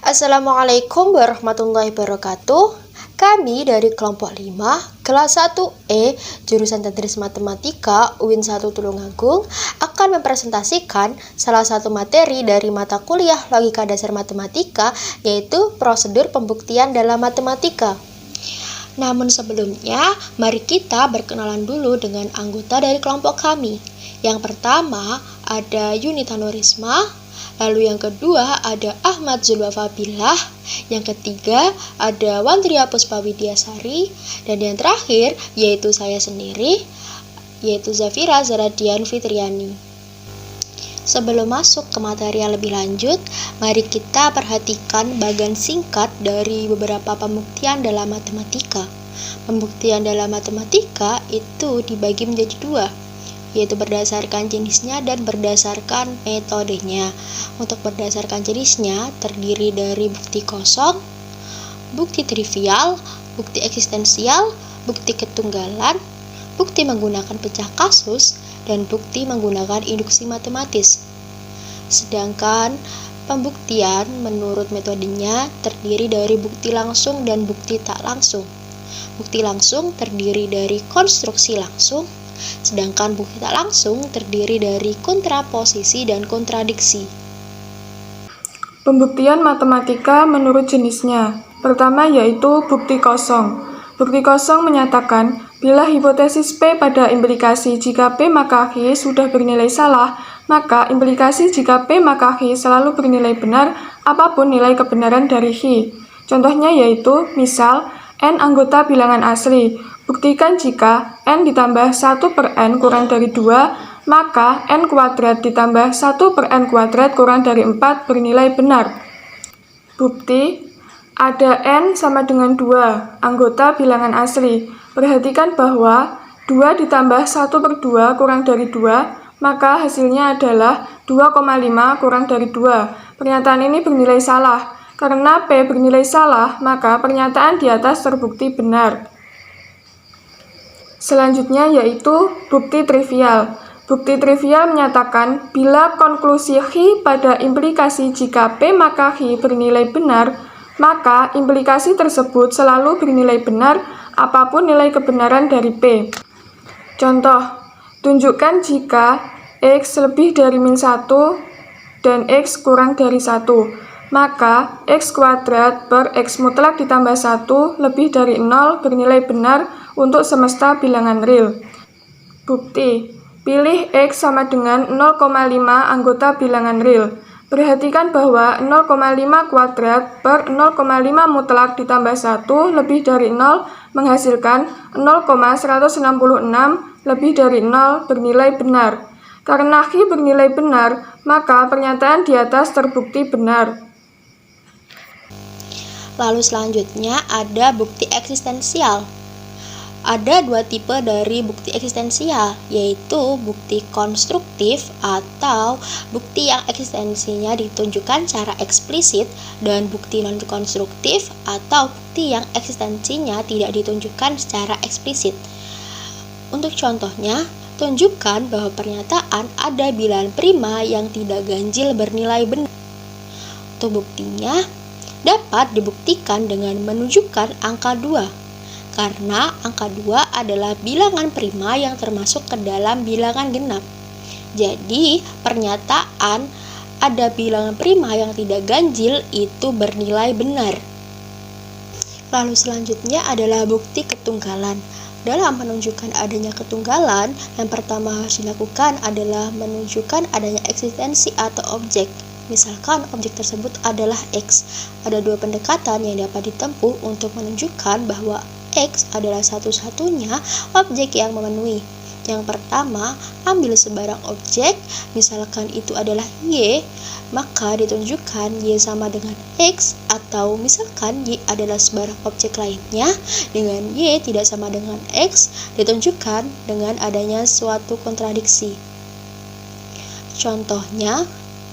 Assalamualaikum warahmatullahi wabarakatuh. Kami dari kelompok 5, kelas 1E, jurusan Tadris Matematika, UIN 1 Tulungagung, akan mempresentasikan salah satu materi dari mata kuliah Logika Dasar Matematika, yaitu prosedur pembuktian dalam matematika. Namun sebelumnya, mari kita berkenalan dulu dengan anggota dari kelompok kami. Yang pertama, ada Yunita Nurisma. Lalu yang kedua ada Ahmad Zulwafabillah, yang ketiga ada Wandria Puspawidiasari, dan yang terakhir yaitu saya sendiri, yaitu Zafira Zaradian Fitriani. Sebelum masuk ke materi yang lebih lanjut, mari kita perhatikan bagian singkat dari beberapa pembuktian dalam matematika. Pembuktian dalam matematika itu dibagi menjadi dua, yaitu berdasarkan jenisnya dan berdasarkan metodenya. Untuk berdasarkan jenisnya terdiri dari bukti kosong, bukti trivial, bukti eksistensial, bukti ketunggalan, bukti menggunakan pecah kasus, dan bukti menggunakan induksi matematis. Sedangkan pembuktian menurut metodenya terdiri dari bukti langsung dan bukti tak langsung. Bukti langsung terdiri dari konstruksi langsung, sedangkan bukti tak langsung terdiri dari kontraposisi dan kontradiksi. Pembuktian matematika menurut jenisnya. Pertama yaitu bukti kosong. Bukti kosong menyatakan bila hipotesis P pada implikasi jika P maka Q sudah bernilai salah, maka implikasi jika P maka Q selalu bernilai benar apapun nilai kebenaran dari Q. Contohnya yaitu, misal, N anggota bilangan asli. Buktikan jika N ditambah 1 per N kurang dari 2, maka N kuadrat ditambah 1 per N kuadrat kurang dari 4 bernilai benar. Bukti, ada N sama dengan 2, anggota bilangan asli. Perhatikan bahwa 2 ditambah 1 per 2 kurang dari 2, maka hasilnya adalah 2,5 kurang dari 2. Pernyataan ini bernilai salah. Karena P bernilai salah, maka pernyataan di atas terbukti benar. Selanjutnya yaitu bukti trivial. Bukti trivial menyatakan bila konklusi Q pada implikasi jika P maka Q bernilai benar, maka implikasi tersebut selalu bernilai benar apapun nilai kebenaran dari P. Contoh, tunjukkan jika X lebih dari -1 dan X kurang dari 1, maka X kuadrat per X mutlak ditambah 1 lebih dari 0 bernilai benar untuk semesta bilangan real. Bukti, pilih X sama dengan 0,5 anggota bilangan real. Perhatikan bahwa 0,5 kuadrat per 0,5 mutlak ditambah 1 lebih dari 0 menghasilkan 0,166 lebih dari 0 bernilai benar. Karena Q bernilai benar, maka pernyataan di atas terbukti benar. Lalu selanjutnya ada bukti eksistensial. Ada dua tipe dari bukti eksistensial, yaitu bukti konstruktif atau bukti yang eksistensinya ditunjukkan secara eksplisit, dan bukti non-konstruktif atau bukti yang eksistensinya tidak ditunjukkan secara eksplisit. Untuk contohnya, tunjukkan bahwa pernyataan ada bilangan prima yang tidak ganjil bernilai benar. Untuk buktinya, dapat dibuktikan dengan menunjukkan angka 2. Karena angka 2 adalah bilangan prima yang termasuk ke dalam bilangan genap. Jadi, pernyataan ada bilangan prima yang tidak ganjil itu bernilai benar. Lalu selanjutnya adalah bukti ketunggalan. Dalam menunjukkan adanya ketunggalan, yang pertama harus dilakukan adalah menunjukkan adanya eksistensi atau objek. Misalkan objek tersebut adalah X. Ada dua pendekatan yang dapat ditempuh untuk menunjukkan bahwa X adalah satu-satunya objek yang memenuhi. Yang pertama, ambil sebarang objek, misalkan itu adalah Y, maka ditunjukkan Y sama dengan X, atau misalkan Y adalah sebarang objek lainnya dengan Y tidak sama dengan X, ditunjukkan dengan adanya suatu kontradiksi. Contohnya,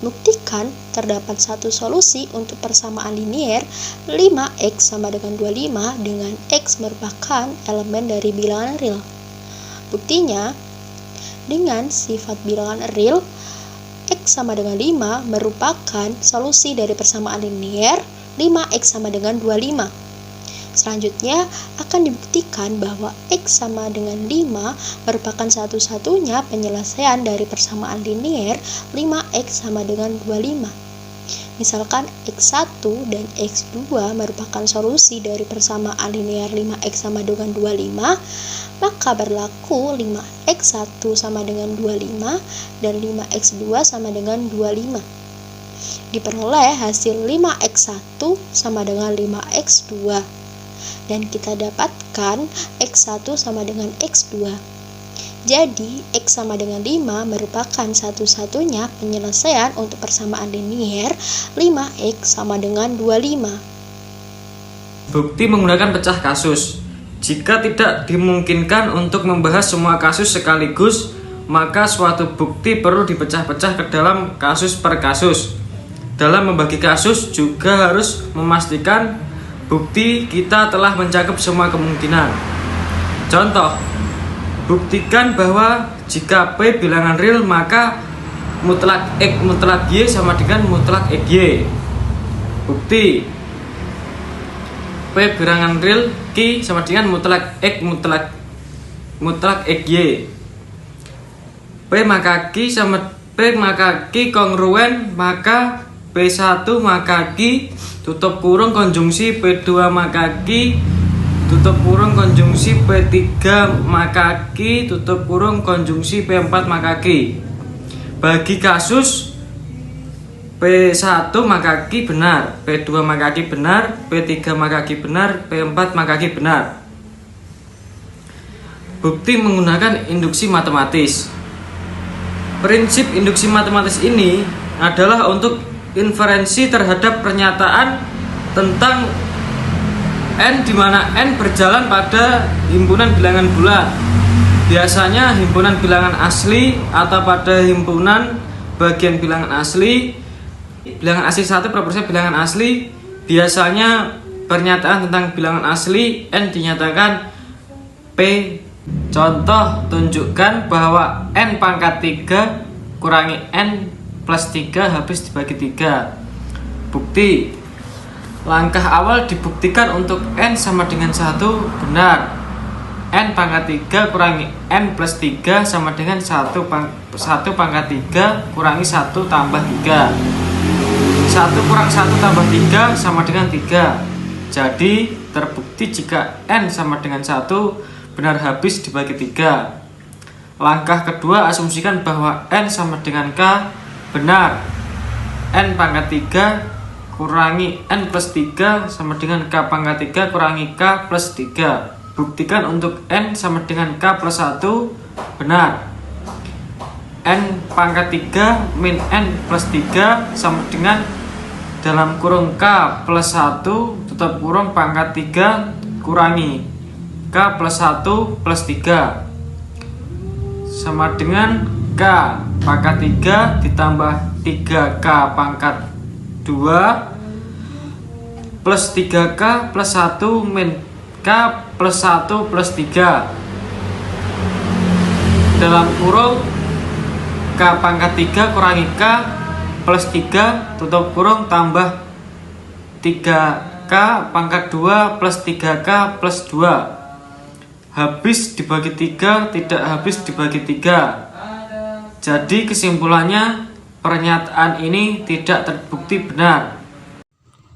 buktikan terdapat satu solusi untuk persamaan linier 5x sama dengan 25 dengan x merupakan elemen dari bilangan real. Buktinya, dengan sifat bilangan real, X X sama dengan 5 merupakan solusi dari persamaan linier 5X sama dengan 25. Selanjutnya akan dibuktikan bahwa X sama dengan 5 merupakan satu-satunya penyelesaian dari persamaan linier 5X sama dengan 25. Misalkan X1 dan X2 merupakan solusi dari persamaan linier 5X sama dengan 25, maka berlaku 5X1 sama dengan 25 dan 5X2 sama dengan 25. Diperoleh hasil 5X1 sama dengan 5X2. Dan kita dapatkan X1 sama dengan X2. Jadi, X sama dengan 5 merupakan satu-satunya penyelesaian untuk persamaan linier 5X sama dengan 25. Bukti menggunakan pecah kasus. Jika tidak dimungkinkan untuk membahas semua kasus sekaligus, maka suatu bukti perlu dipecah-pecah ke dalam kasus per kasus. Dalam membagi kasus juga harus memastikan bukti kita telah mencakup semua kemungkinan. Contoh, buktikan bahwa jika P bilangan real maka mutlak X mutlak Y sama dengan mutlak XY. Bukti P bilangan real Q sama dengan mutlak X mutlak XY. P maka Q sama P maka Q kongruen maka P1 maka Q tutup kurung konjungsi P2 maka Q tutup kurung konjungsi P3 maka Q tutup kurung konjungsi P4 maka Q. Bagi kasus P1 maka Q benar, P2 maka Q benar, P3 maka Q benar, P4 maka Q benar. Bukti menggunakan induksi matematis. Prinsip induksi matematis ini adalah untuk inferensi terhadap pernyataan tentang N di mana N berjalan pada himpunan bilangan bulat. Biasanya himpunan bilangan asli atau pada himpunan bagian bilangan asli. Bilangan asli 1 proporsi bilangan asli. Biasanya pernyataan tentang bilangan asli N dinyatakan P. Contoh, tunjukkan bahwa N pangkat 3 kurangi N plus 3 habis dibagi 3. Bukti. Langkah awal dibuktikan untuk N sama dengan 1 benar. N pangkat 3 kurangi N plus 3 sama dengan 1 pangkat 3 kurangi 1 tambah 3. 1 kurang 1 tambah 3 sama dengan 3. Jadi terbukti jika N sama dengan 1 benar habis dibagi 3. Langkah kedua, asumsikan bahwa N sama dengan K benar. N pangkat 3 kurangi N plus 3 sama dengan K pangkat 3 kurangi K plus 3. Buktikan untuk N sama dengan K plus 1 benar. N pangkat 3 min N plus 3 sama dengan dalam kurung K plus 1 tutup kurung pangkat 3 kurangi K plus 1 plus 3 sama dengan K pangkat 3 ditambah 3K pangkat 2 plus 3K plus 1 min K plus 1 plus 3 dalam kurung K pangkat 3 kurangi K plus 3 tutup kurung tambah 3K pangkat 2 plus 3K plus 2 habis dibagi 3 tidak habis dibagi 3. Jadi kesimpulannya pernyataan ini tidak terbukti benar.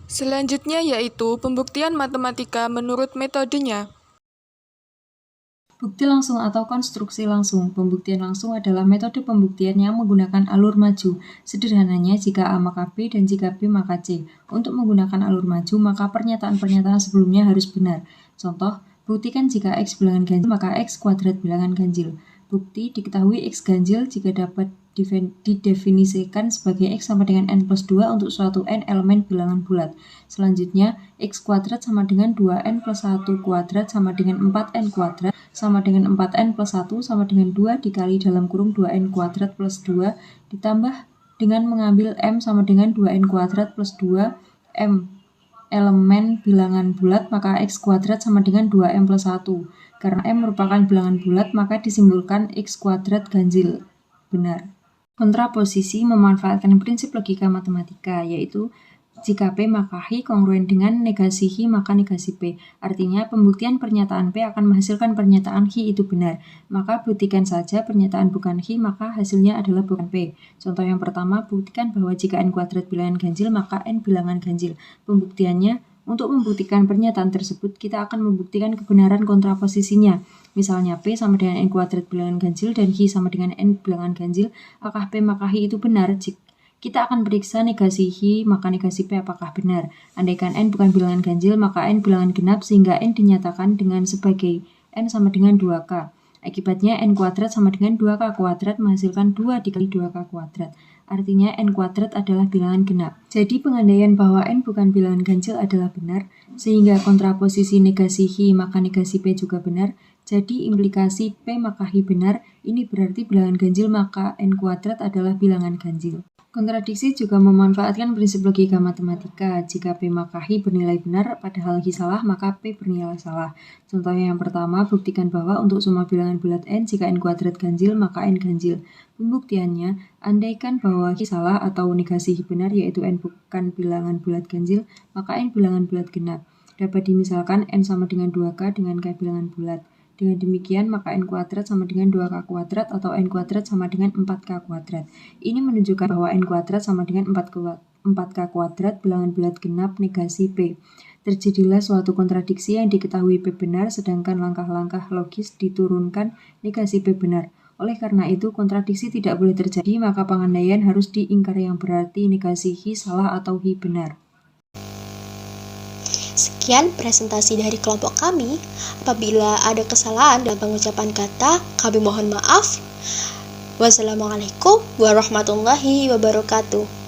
Selanjutnya yaitu pembuktian matematika menurut metodenya. Bukti langsung atau konstruksi langsung. Pembuktian langsung adalah metode pembuktian yang menggunakan alur maju. Sederhananya, jika A maka B dan jika B maka C. Untuk menggunakan alur maju, maka pernyataan-pernyataan sebelumnya harus benar. Contoh, buktikan jika X bilangan ganjil, maka X kuadrat bilangan ganjil. Bukti diketahui X ganjil jika dapat didefinisikan sebagai X sama dengan N plus 2 untuk suatu N elemen bilangan bulat. Selanjutnya, X kuadrat sama dengan 2N plus 1 kuadrat sama dengan 4N kuadrat sama dengan 4N plus 1 sama dengan 2 dikali dalam kurung 2N kuadrat plus 2 ditambah dengan mengambil M sama dengan 2N kuadrat plus 2 M elemen bilangan bulat, maka X kuadrat sama dengan 2M plus 1. Karena M merupakan bilangan bulat, maka disimpulkan X kuadrat ganjil. Benar. Kontraposisi memanfaatkan prinsip logika matematika, yaitu jika P maka Hi kongruen dengan negasi Hi maka negasi P. Artinya pembuktian pernyataan P akan menghasilkan pernyataan Hi itu benar. Maka buktikan saja pernyataan bukan Hi maka hasilnya adalah bukan P. Contoh yang pertama, buktikan bahwa jika n kuadrat bilangan ganjil maka n bilangan ganjil. Pembuktiannya, untuk membuktikan pernyataan tersebut kita akan membuktikan kebenaran kontraposisinya. Misalnya P sama dengan n kuadrat bilangan ganjil dan Hi sama dengan n bilangan ganjil, apakah P maka Hi itu benar? Kita akan periksa negasi Hi maka negasi P apakah benar. Andaikan n bukan bilangan ganjil maka n bilangan genap sehingga n dinyatakan dengan sebagai n sama dengan 2k. Akibatnya n kuadrat sama dengan 2k kuadrat menghasilkan 2 dikali 2k kuadrat. Artinya n kuadrat adalah bilangan genap. Jadi pengandaian bahwa n bukan bilangan ganjil adalah benar, sehingga kontraposisi negasi Hi maka negasi P juga benar. Jadi implikasi P maka Hi benar, ini berarti bilangan ganjil maka n kuadrat adalah bilangan ganjil. Kontradiksi juga memanfaatkan prinsip logika matematika. Jika P maka Hi bernilai benar, padahal Hi salah, maka P bernilai salah. Contohnya yang pertama, buktikan bahwa untuk semua bilangan bulat n, jika n kuadrat ganjil, maka n ganjil. Pembuktiannya, andaikan bahwa Hi salah atau negasi Hi benar, yaitu n bukan bilangan bulat ganjil, maka n bilangan bulat genap. Dapat dimisalkan n sama dengan 2k dengan k bilangan bulat. Dengan demikian, maka n kuadrat sama dengan 2k kuadrat atau n kuadrat sama dengan 4k kuadrat. Ini menunjukkan bahwa n kuadrat sama dengan 4k kuadrat bilangan bulat genap negasi P. Terjadilah suatu kontradiksi yang diketahui P benar, sedangkan langkah-langkah logis diturunkan negasi P benar. Oleh karena itu, kontradiksi tidak boleh terjadi, maka pengandaian harus diingkari yang berarti negasi Hi salah atau Hi benar. Sekian presentasi dari kelompok kami. Apabila ada kesalahan dalam pengucapan kata, kami mohon maaf. Wassalamualaikum warahmatullahi wabarakatuh.